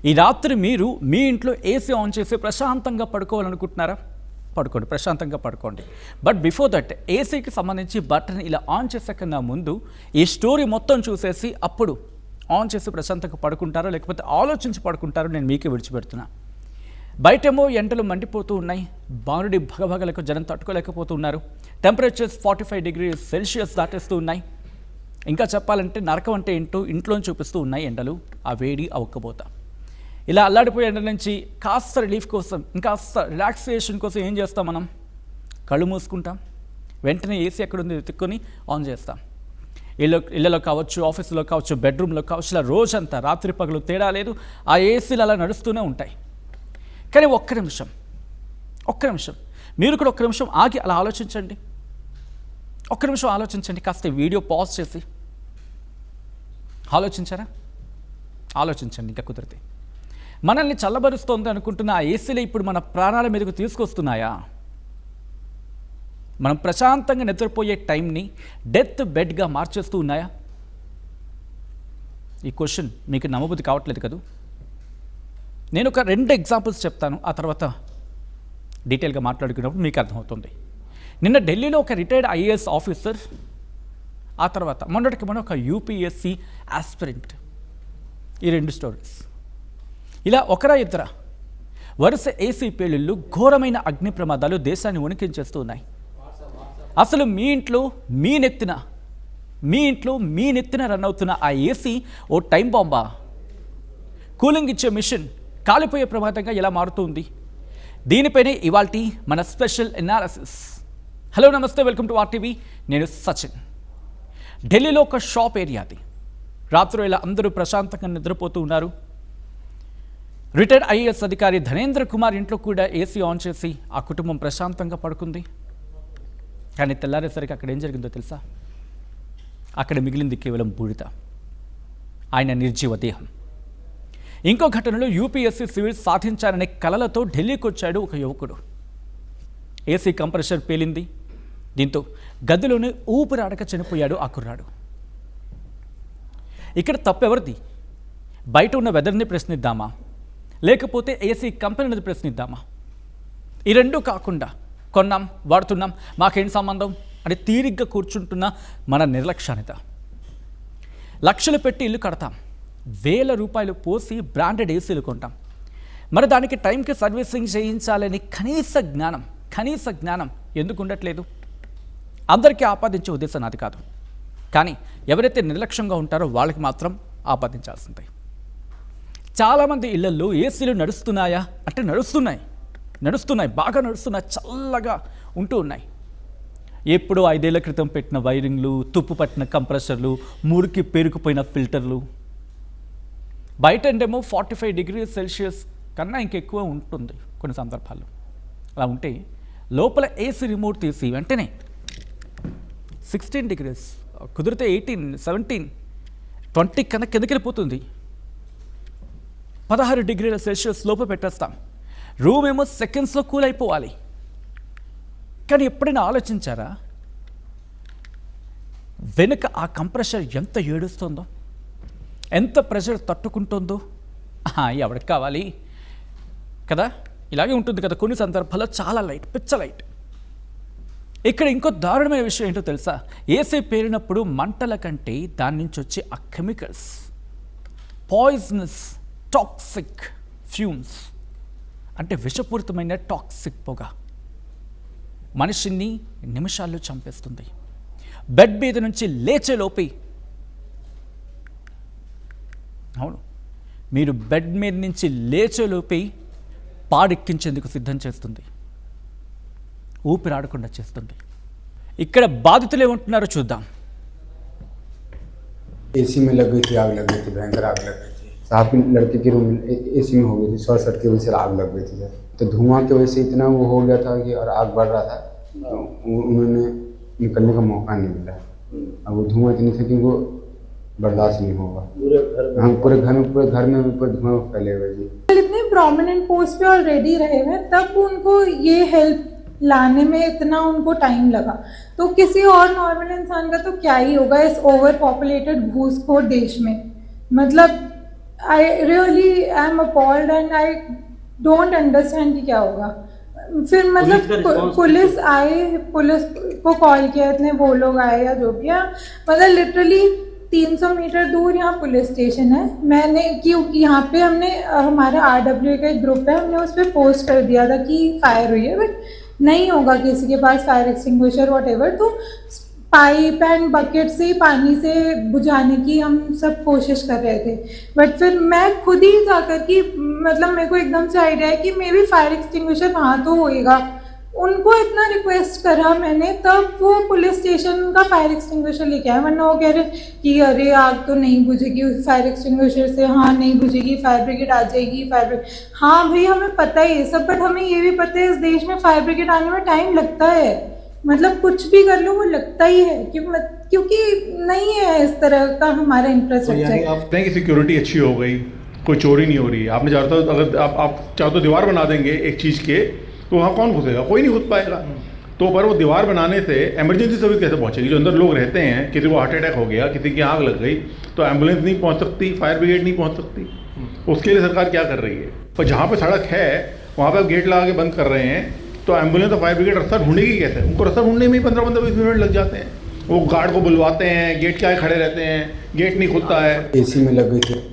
ఈ రాత్రి మీరు మీ ఇంట్లో ఏసీ ఆన్ చేసి ప్రశాంతంగా పడుకోవాలనుకుంటున్నారా? పడుకోండి, ప్రశాంతంగా పడుకోండి. బట్ బిఫోర్ దట్ ఏసీకి సంబంధించి బటన్ ఇలా ఆన్ చేసే కన్నా ముందు ఈ స్టోరీ మొత్తం చూసేసి అప్పుడు ఆన్ చేసి ప్రశాంతంగా పడుకుంటారో లేకపోతే ఆలోచించి పడుకుంటారో నేను మీకే విడిచిపెడుతున్నా. బయటేమో ఎండలు మండిపోతూ ఉన్నాయి, బానుడి భగభగలకు జనం తట్టుకోలేకపోతూ ఉన్నారు. టెంపరేచర్స్ 45 degrees Celsius దాటేస్తూ ఉన్నాయి. ఇంకా చెప్పాలంటే నరకం అంటే ఏంటో ఇంట్లోనే చూపిస్తూ ఉన్నాయి ఎండలు, ఆ వేడి అవ్వకపోతా. ఇలా అల్లాడిపోయే ఎండ నుంచి కాస్త రిలీఫ్ కోసం, ఇంకాస్త రిలాక్సేషన్ కోసం ఏం చేస్తాం మనం? కళ్ళు మూసుకుంటాం, వెంటనే ఏసీ ఎక్కడుంది వెతుక్కొని ఆన్ చేస్తాం. ఇళ్ళలో కావచ్చు, ఆఫీసులో కావచ్చు, బెడ్రూమ్లో కావచ్చు, ఇలా రోజంతా రాత్రి పగలు తేడా లేదు, ఆ ఏసీలు అలా నడుస్తూనే ఉంటాయి. కానీ ఒక్క నిమిషం మీరు కూడా ఒక్క నిమిషం ఆగి అలా ఆలోచించండి. ఒక్క నిమిషం ఆలోచించండి, కాస్త వీడియో పాజ్ చేసి ఆలోచించారా? ఆలోచించండి. ఇంకా కుదిరితే మనల్ని చల్లబరుస్తోంది అనుకుంటున్న ఆ ఏసీలే ఇప్పుడు మన ప్రాణాల మీదకు తీసుకొస్తున్నాయా? మనం ప్రశాంతంగా నిద్రపోయే టైంని డెత్ బెడ్గా మార్చేస్తూ ఉన్నాయా? ఈ క్వశ్చన్ మీకు నమ్మబుద్ధి కావట్లేదు కదా. నేను ఒక 2 ఎగ్జాంపుల్స్ చెప్తాను, ఆ తర్వాత డీటెయిల్గా మాట్లాడుకున్నప్పుడు మీకు అర్థమవుతుంది. నిన్న ఢిల్లీలో ఒక రిటైర్డ్ IAS ఆఫీసర్, ఆ తర్వాత మొన్నటికి మొన్న ఒక UPSC ఆస్పిరెంట్, ఈ 2 స్టోరీస్. ఇలా ఒకరా ఇద్దరా వరుస ఏసీ పేలుళ్ళు, ఘోరమైన అగ్ని ప్రమాదాలు దేశాన్ని వణికించేస్తూ ఉన్నాయి. అసలు మీ ఇంట్లో మీ నెత్తిన రన్ అవుతున్న ఆ ఏసీ ఓ టైం బాంబా? కూలింగ్ ఇచ్చే మిషన్ కాలిపోయే ప్రమాదంగా ఎలా మారుతుంది? దీనిపైనే ఇవాల్టి మన స్పెషల్ ఎనాలిసిస్. హలో నమస్తే, వెల్కమ్ టు RTV. నేను సచిన్. ఢిల్లీలో ఒక షాప్ ఏరియా అది. రాత్రి ఇలా అందరూ ప్రశాంతంగా నిద్రపోతూ ఉన్నారు. రిటైర్డ్ IAS అధికారి ధనేంద్ర కుమార్ ఇంట్లో కూడా ఏసీ ఆన్ చేసి ఆ కుటుంబం ప్రశాంతంగా పడుకుంది. కానీ తెల్లారేసరికి అక్కడ ఏం జరిగిందో తెలుసా? అక్కడ మిగిలింది కేవలం బూడిద, ఆయన నిర్జీవ దేహం. ఇంకో ఘటనలో UPSC సివిల్ సాధించాలనే కలలతో ఢిల్లీకి వచ్చాడు ఒక యువకుడు. ఏసీ కంప్రెషర్ పేలింది, దీంతో గదిలోనే ఊపిరాడక చనిపోయాడు ఆ కుర్రాడు. ఇక్కడ తప్పెవరిది? బయట ఉన్న వెదర్ని ప్రశ్నిద్దామా, లేకపోతే ఏసీ కంపెనీని ప్రశ్నిద్దామా? ఈ రెండూ కాకుండా కొన్నాం, వాడుతున్నాం, మాకేం సంబంధం అని తీరిగ్గా కూర్చుంటున్న మన నిర్లక్ష్యానిత. లక్షలు పెట్టి ఇల్లు కడతాం, వేల రూపాయలు పోసి బ్రాండెడ్ ఏసీలు కొంటాం, మరి దానికి టైంకి సర్వీసింగ్ చేయించాలని కనీస జ్ఞానం ఎందుకు ఉండట్లేదు? అందరికీ ఆపాదించే ఉద్దేశం నాది కాదు, కానీ ఎవరైతే నిర్లక్ష్యంగా ఉంటారో వాళ్ళకి మాత్రం ఆపాదించాల్సిందే. చాలామంది ఇళ్లల్లో ఏసీలు నడుస్తున్నాయా అంటే నడుస్తున్నాయి, బాగా నడుస్తున్నాయి, చల్లగా ఉంటూ ఉన్నాయి. ఎప్పుడో 5 ఏళ్ల క్రితం పెట్టిన వైరింగ్లు, తుప్పు పట్టిన కంప్రెషర్లు, మురికి పేరుకుపోయిన ఫిల్టర్లు. బయట ఎండేమో 45 degrees Celsius కన్నా ఇంకెక్కువ ఉంటుంది కొన్ని సందర్భాల్లో. అలా ఉంటే లోపల ఏసీ రిమోట్ తీసి వెంటనే 16 degrees, కుదిరితే 18, 17, 20 కన్నా కిందకి వెళ్ళిపోతుంది. 16 degrees Celsius లోపు పెట్టేస్తాం. రూమ్ ఏమో సెకండ్స్లో కూల్ అయిపోవాలి. కానీ ఎప్పుడైనా ఆలోచించారా వెనుక ఆ కంప్రెషర్ ఎంత ఏడుస్తుందో, ఎంత ప్రెషర్ తట్టుకుంటుందో? ఎవరికి కావాలి కదా, ఇలాగే ఉంటుంది కదా కొన్ని సందర్భాల్లో. చాలా పిచ్చ లైట్. ఇక్కడ ఇంకో దారుణమైన విషయం ఏంటో తెలుసా? ఏసీ పేరినప్పుడు మంటల కంటే దాని నుంచి వచ్చే ఆ కెమికల్స్, పాయిజనస్ టాక్సిక్ ఫ్యూమ్స్, అంటే విషపూరితమైన టాక్సిక్ పొగ మనిషిని నిమిషాల్లో చంపేస్తుంది. బెడ్ మీద నుంచి లేచేలోపే, అవును, మీరు బెడ్ మీద నుంచి లేచేలోపే పాడెక్కించేందుకు సిద్ధం చేస్తుంది, ఊపిరాడకుండా చేస్తుంది. ఇక్కడ బాధితులు ఏమంటున్నారో చూద్దాం. एसी में लग गई थी, आग लग गई थी, भयंकर आग लग गई थी साहब की लड़के के रूम एसी में हो गई थी, शॉर्ट सर्किट की वजह से आग लग गई थी सर। तो धुआं की वजह से इतना वो हो गया था कि और आग बढ़ रहा था, उन्होंने निकलने का मौका नहीं मिला। अब वो धुआं इतनी था कि वो बर्दाश्त नहीं होगा। हम पूरे घर में धुआं फैले हुए जी। इतने प्रोमिनेंट पोस्ट पे ऑलरेडी रहे हुए, तब उनको ये हेल्प लाने में इतना उनको टाइम लगा, तो किसी और नॉर्मल इंसान का तो क्या ही होगा इस ओवर पॉपुलेटेड घूसखोर देश में। मतलब I really I am appalled and I don't understand कि क्या होगा। फिर मतलब पुलिस आए, पुलिस को कॉल किया, इतने वो लोग आए या जो भी है, मतलब लिटरली 300 मीटर दूर यहाँ पुलिस स्टेशन है। मैंने क्योंकि यहाँ पे हमने हमारा RWA का एक ग्रुप है, हमने उस पर पोस्ट कर दिया था कि फायर हुई है, बट नहीं होगा किसी के पास फायर एक्सटिंग्विशर वॉटेवर, तो पाइप एंड बकेट से ही पानी से बुझाने की हम सब कोशिश कर रहे थे। बट फिर मैं खुद ही जाकर कि मतलब मेरे को एकदम से आइडिया है कि मे बी फायर एक्सटिंग्विशर वहाँ तो होएगा, उनको इतना रिक्वेस्ट करा मैंने, तब वो पुलिस स्टेशन का फायर एक्सटिंग्विशर लेके आए, वरना वो कह रहे कि अरे आग तो नहीं बुझेगी फायर एक्सटिंग्विशर से। हाँ नहीं बुझेगी, फायर ब्रिगेड आ जाएगी, फायर ब्रिगेड, हाँ भाई हमें पता है ये सब, बट हमें ये भी पता है इस देश में फायर ब्रिगेड आने में टाइम लगता है, मतलब कुछ भी कर लो वो लगता ही है, क्योंकि नहीं है इस तरह का हमारा इंफ्रास्ट्रक्चर। आप कहें कि सिक्योरिटी अच्छी हो गई, कोई चोरी नहीं हो रही, आपने चाहता तो अगर आप चाहो तो दीवार बना देंगे एक चीज़ के, तो वहाँ कौन घुसेगा? कोई नहीं घुस पाएगा। तो पर वो दीवार बनाने से इमरजेंसी सर्विस कैसे पहुँचेगी? जो अंदर लोग रहते हैं, किसी को हार्ट अटैक हो गया, किसी की आग लग गई, तो एम्बुलेंस नहीं पहुँच सकती, फायर ब्रिगेड नहीं पहुँच सकती। उसके लिए सरकार क्या कर रही है? पर जहाँ पर सड़क है वहाँ पर गेट लगा के बंद कर रहे हैं, तो एम्बुलेंस और फायर ब्रिगेड रास्ता ढूंढेगी कैसे? उनको रास्ता ढूंढने में ही 15-20 मिनट लग जाते हैं। वो गार्ड को बुलवाते हैं, गेट के आगे खड़े रहते हैं, गेट नहीं खुलता है। AC में लग गई थी।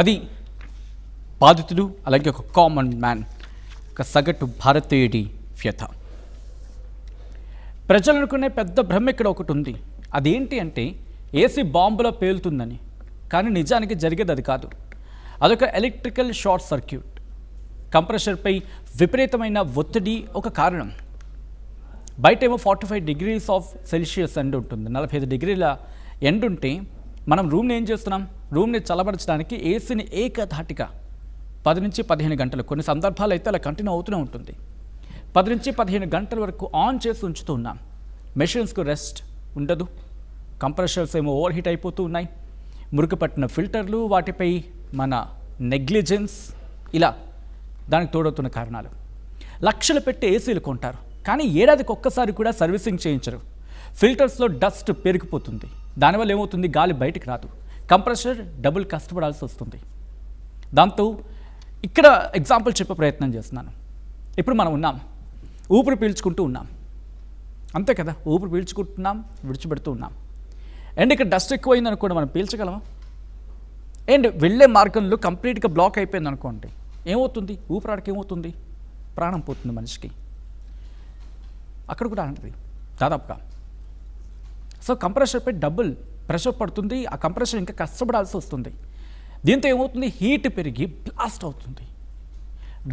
అది బాధితుడు, అలాగే ఒక కామన్ మ్యాన్, ఒక సగటు భారతీయుడి వ్యథ. ప్రజలు అనుకునే పెద్ద భ్రమ ఇక్కడ ఒకటి ఉంది. అదేంటి అంటే ఏసీ బాంబులో పేలుతుందని. కానీ నిజానికి జరిగేది అది కాదు. అదొక ఎలక్ట్రికల్ షార్ట్ సర్క్యూట్. కంప్రెషర్పై విపరీతమైన ఒత్తిడి ఒక కారణం. బయటేమో 45 డిగ్రీస్ ఆఫ్ సెల్సియస్ ఎండ్ ఉంటుంది, 45 డిగ్రీల ఎండ్ ఉంటే మనం రూమ్ని ఏం చేస్తున్నాం? రూమ్ని చల్లబరచడానికి ఏసీని ఏకధాటిగా 10 నుంచి 15 గంటలు, కొన్ని సందర్భాలు అయితే అలా కంటిన్యూ అవుతూనే ఉంటుంది, 10 నుంచి 15 గంటల వరకు ఆన్ చేసి ఉంచుతూ ఉన్నాం. మెషిన్స్కు రెస్ట్ ఉండదు, కంప్రెషర్స్ ఏమో ఓవర్ హీట్ అయిపోతూ ఉన్నాయి, మురికి పట్టిన ఫిల్టర్లు, వాటిపై మన నెగ్లిజెన్స్, ఇలా దానికి తోడవుతున్న కారణాలు. లక్షలు పెట్టి ఏసీలు కొంటారు, కానీ ఏడాదికి ఒక్కసారి కూడా సర్వీసింగ్ చేయించరు. ఫిల్టర్స్లో డస్ట్ పెరిగిపోతుంది, దానివల్ల ఏమవుతుంది? గాలి బయటికి రాదు, కంప్రెషర్ డబుల్ కష్టపడాల్సి వస్తుంది. దాంతో ఇక్కడ ఎగ్జాంపుల్ చెప్పే ప్రయత్నం చేస్తున్నాను. ఇప్పుడు మనం ఉన్నాం, ఊపిరి పీల్చుకుంటూ ఉన్నాం, అంతే కదా, ఊపిరి పీల్చుకుంటున్నాం, విడిచిపెడుతూ ఉన్నాం. అండ్ ఇక్కడ డస్ట్ ఎక్కువైంది అనుకోండి, మనం పీల్చగలమా? అండ్ వెళ్ళే మార్గంలో కంప్లీట్గా బ్లాక్ అయిపోయింది అనుకోండి, ఏమవుతుంది? ఊపిరాడికి ఏమవుతుంది? ప్రాణం పోతుంది మనిషికి. అక్కడ కూడా అంటది దాదాపుగా. సో కంప్రెషర్పై డబుల్ ప్రెషర్ పడుతుంది, ఆ కంప్రెషర్ ఇంకా కష్టపడాల్సి వస్తుంది. దీంతో ఏమవుతుంది? హీట్ పెరిగి బ్లాస్ట్ అవుతుంది.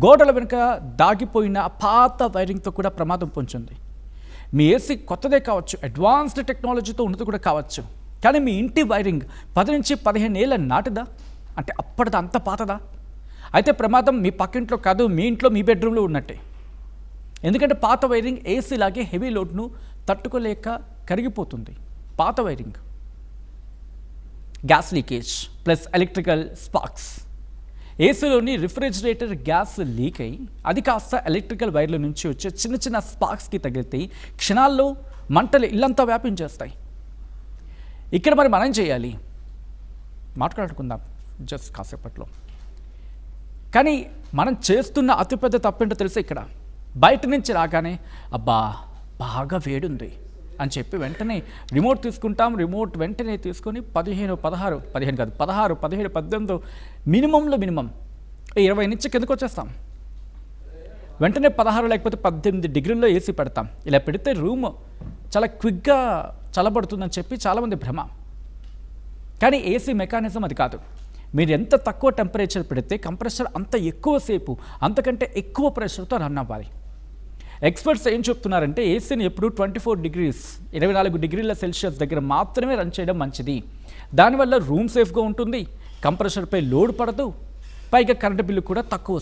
గోడల వెనుక దాగిపోయిన పాత వైరింగ్తో కూడా ప్రమాదం పొంచుంది. మీ ఏసీ కొత్తదే కావచ్చు, అడ్వాన్స్డ్ టెక్నాలజీతో ఉన్నది కూడా కావచ్చు, కానీ మీ ఇంటి వైరింగ్ 10 నుంచి 15 ఏళ్ళ నాటిదా, అంటే అప్పటిదా, అంత పాతదా, అయితే ప్రమాదం మీ పక్కింట్లో కాదు, మీ ఇంట్లో, మీ బెడ్రూమ్లో ఉన్నట్టే. ఎందుకంటే పాత వైరింగ్ ఏసీ లాగే హెవీ లోడ్ను తట్టుకోలేక కరిగిపోతుంది. పాత wiring, gas leakage plus electrical sparks. ఏసీలోని రిఫ్రిజిరేటర్ గ్యాస్ లీక్ అయ్యి అది కాస్త ఎలక్ట్రికల్ వైర్ల నుంచి వచ్చే చిన్న చిన్న స్పార్క్స్కి తగిలితే క్షణాల్లో మంటలు ఇల్లంతా వ్యాపించేస్తాయి. ఇక్కడ మరి మనం చేయాలి, మాట్లాడుకుందాం జస్ట్ కాసేపట్లో. కానీ మనం చేస్తున్న అతిపెద్ద తప్పేంటో తెలుసా? ఇక్కడ బయట నుంచి రాగానే అబ్బా బాగా వేడుంది అని చెప్పి వెంటనే రిమోట్ తీసుకుంటాం. రిమోట్ వెంటనే తీసుకొని 15, 17, 18 మినిమంలో మినిమం 20 నుంచి కిందకు వచ్చేస్తాం. వెంటనే 16 లేకపోతే 18 డిగ్రీల్లో ఏసీ పెడతాం. ఇలా పెడితే రూమ్ చాలా క్విక్గా చల్లబడుతుందని చెప్పి చాలామంది భ్రమ. కానీ ఏసీ మెకానిజం అది కాదు. మీరు ఎంత తక్కువ టెంపరేచర్ పెడితే కంప్రెషర్ అంత ఎక్కువసేపు, అంతకంటే ఎక్కువ ప్రెషర్తో రన్ అవ్వాలి. ఎక్స్పర్ట్స్ ఏం చెప్తున్నారంటే ఏసీని ఎప్పుడు 24 డిగ్రీస్ 24 డిగ్రీల సెల్సియస్ దగ్గర మాత్రమే రన్ చేయడం మంచిది. దానివల్ల రూమ్ సేఫ్గా ఉంటుంది, కంప్రెషర్పై లోడ్ పడదు, పైగా కరెంటు బిల్లు కూడా తక్కువ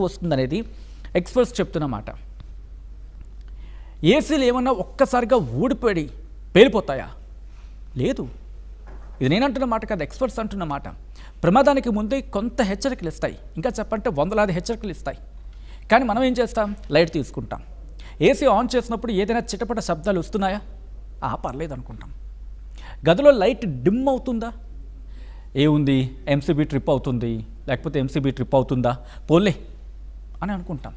వస్తుందనేది ఎక్స్పర్ట్స్ చెప్తున్నమాట. ఏసీలు ఏమన్నా ఒక్కసారిగా ఊడిపోయి పేలిపోతాయా? లేదు, ఇది నేను అంటున్న మాట కాదు, ఎక్స్పర్ట్స్ అంటున్న మాట. ప్రమాదానికి ముందే కొంత హెచ్చరికలు ఇస్తాయి, ఇంకా చెప్పంటే 100 హెచ్చరికలు ఇస్తాయి. కానీ మనం ఏం చేస్తాం? లైట్ తీసుకుంటాం. ఏసీ ఆన్ చేసినప్పుడు ఏదైనా చిటపట శబ్దాలు వస్తున్నాయా? పర్లేదు అనుకుంటాం. గదిలో లైట్ డిమ్ అవుతుందా, ఏముంది ఎంసీబీ ట్రిప్ అవుతుంది, లేకపోతే ఎంసీబీ ట్రిప్ అవుతుందా, పోలే అని అనుకుంటాం.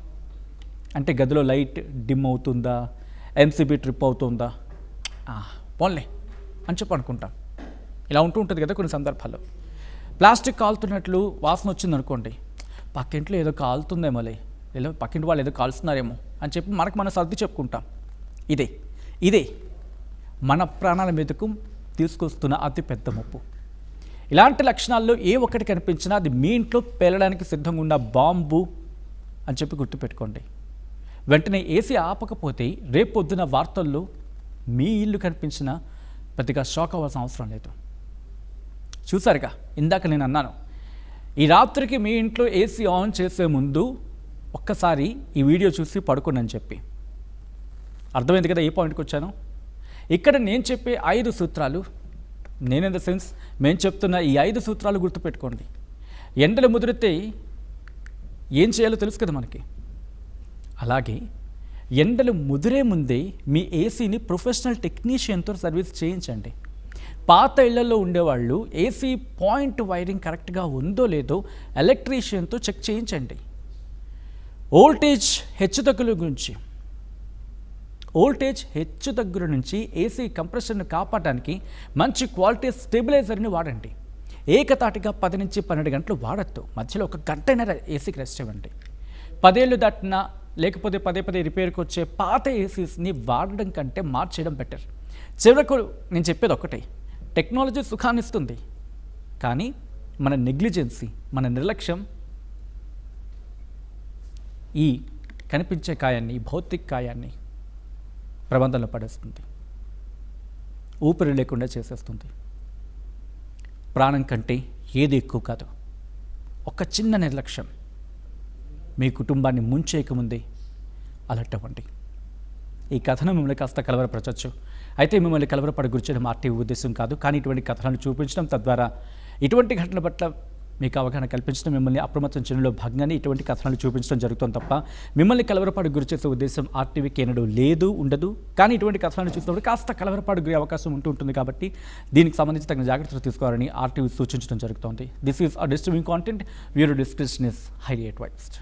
అంటే గదిలో లైట్ డిమ్ అవుతుందా, ఎంసీబీ ట్రిప్ అవుతుందా, పోన్లే అని చెప్పి అనుకుంటాం. ఇలా ఉంటూ ఉంటుంది కదా కొన్ని సందర్భాల్లో. ప్లాస్టిక్ కాలుతున్నట్లు వాసన వచ్చిందనుకోండి, పక్కింట్లో ఏదో కాలుతుందేమోలే, లేదా పక్కింటి వాళ్ళు ఏదో కాలుస్తున్నారేమో అని చెప్పి మనం సర్ది చెప్పుకుంటాం. ఇదే మన ప్రాణాల మీదకు తీసుకొస్తున్న అతి పెద్ద ముప్పు. ఇలాంటి లక్షణాల్లో ఏ ఒక్కటి కనిపించినా అది మీ ఇంట్లో పేలడానికి సిద్ధంగా ఉన్న బాంబు అని చెప్పి గుర్తుపెట్టుకోండి. వెంటనే ఏసీ ఆపకపోతే రేపొద్దున వార్తల్లో మీ ఇల్లు కనిపించినా పెద్దగా షాక్ అవ్వాల్సిన అవసరం లేదు. చూసారుగా, ఇందాక నేను అన్నాను, ఈ రాత్రికి మీ ఇంట్లో ఏసీ ఆన్ చేసే ముందు ఒక్కసారి ఈ వీడియో చూసి పడుకోండి చెప్పి. అర్థమైంది కదా ఏ పాయింట్కి వచ్చాను. ఇక్కడ నేను చెప్పే 5 సూత్రాలు, నేను ఇన్ ద సెన్స్ మేము చెప్తున్న ఈ 5 సూత్రాలు గుర్తుపెట్టుకోండి. ఎండలు ముదిరితే ఏం చేయాలో తెలుసు కదా మనకి. అలాగే ఎండలు ముదిరే ముందే మీ ఏసీని ప్రొఫెషనల్ టెక్నీషియన్తో సర్వీస్ చేయించండి. పాత ఇళ్లలో ఉండేవాళ్ళు ఏసీ పాయింట్ వైరింగ్ కరెక్ట్గా ఉందో లేదో ఎలక్ట్రీషియన్తో చెక్ చేయించండి. వోల్టేజ్ హెచ్చుతగ్గుల నుంచి ఏసీ కంప్రెషర్ను కాపాడడానికి మంచి క్వాలిటీ స్టెబిలైజర్ని వాడండి. ఏకతాటిగా 10 నుంచి 12 గంటలు వాడద్దు. మధ్యలో 1 గంటైనా ఏసీకి రెస్ట్ ఇవ్వండి. 10 ఏళ్ళు దాటినా లేకపోతే పదే రిపేర్కి వచ్చే పాత ఏసీస్ని వాడడం కంటే మార్చేయడం బెటర్. చివరకు నేను చెప్పేది ఒకటే, టెక్నాలజీ సుఖాన్ని ఇస్తుంది, కానీ మన నెగ్లిజెన్సీ, మన నిర్లక్ష్యం ఈ కనిపించే కాయాన్ని, భౌతిక కాయాన్ని ప్రబంధంలో పడేస్తుంది, ఊపిరి లేకుండా చేసేస్తుంది. ప్రాణం కంటే ఏది ఎక్కువ కాదు. ఒక చిన్న నిర్లక్ష్యం మీ కుటుంబాన్ని ముంచేయకముందే అలర్ట్ అవ్వండి. ఈ కథను మిమ్మల్ని కాస్త కలవరపరచవచ్చు. అయితే మిమ్మల్ని కలవరపడి గురించడం ఆర్టీవీ ఉద్దేశం కాదు, కానీ ఇటువంటి కథలను చూపించడం, తద్వారా ఇటువంటి ఘటనల పట్ల మీకు అవగాహన కల్పించడం, మిమ్మల్ని అప్రమత్తం చేయడంలో భాగంగానే ఇటువంటి కథనాలు చూపించడం జరుగుతుంది తప్ప మిమ్మల్ని కలవరపాటు గురి చేసే ఉద్దేశం ఆర్టీవీకి ఎన్నడూ లేదు, ఉండదు. కానీ ఇటువంటి కథనాలు చూసినప్పుడు కాస్త కలవరపాటు గురి అవకాశం ఉంటుంది కాబట్టి దీనికి సంబంధించి తగిన జాగ్రత్తలు తీసుకోవాలని ఆర్టీవీ సూచించడం జరుగుతోంది. This is a disturbing content. Viewer description is highly advised.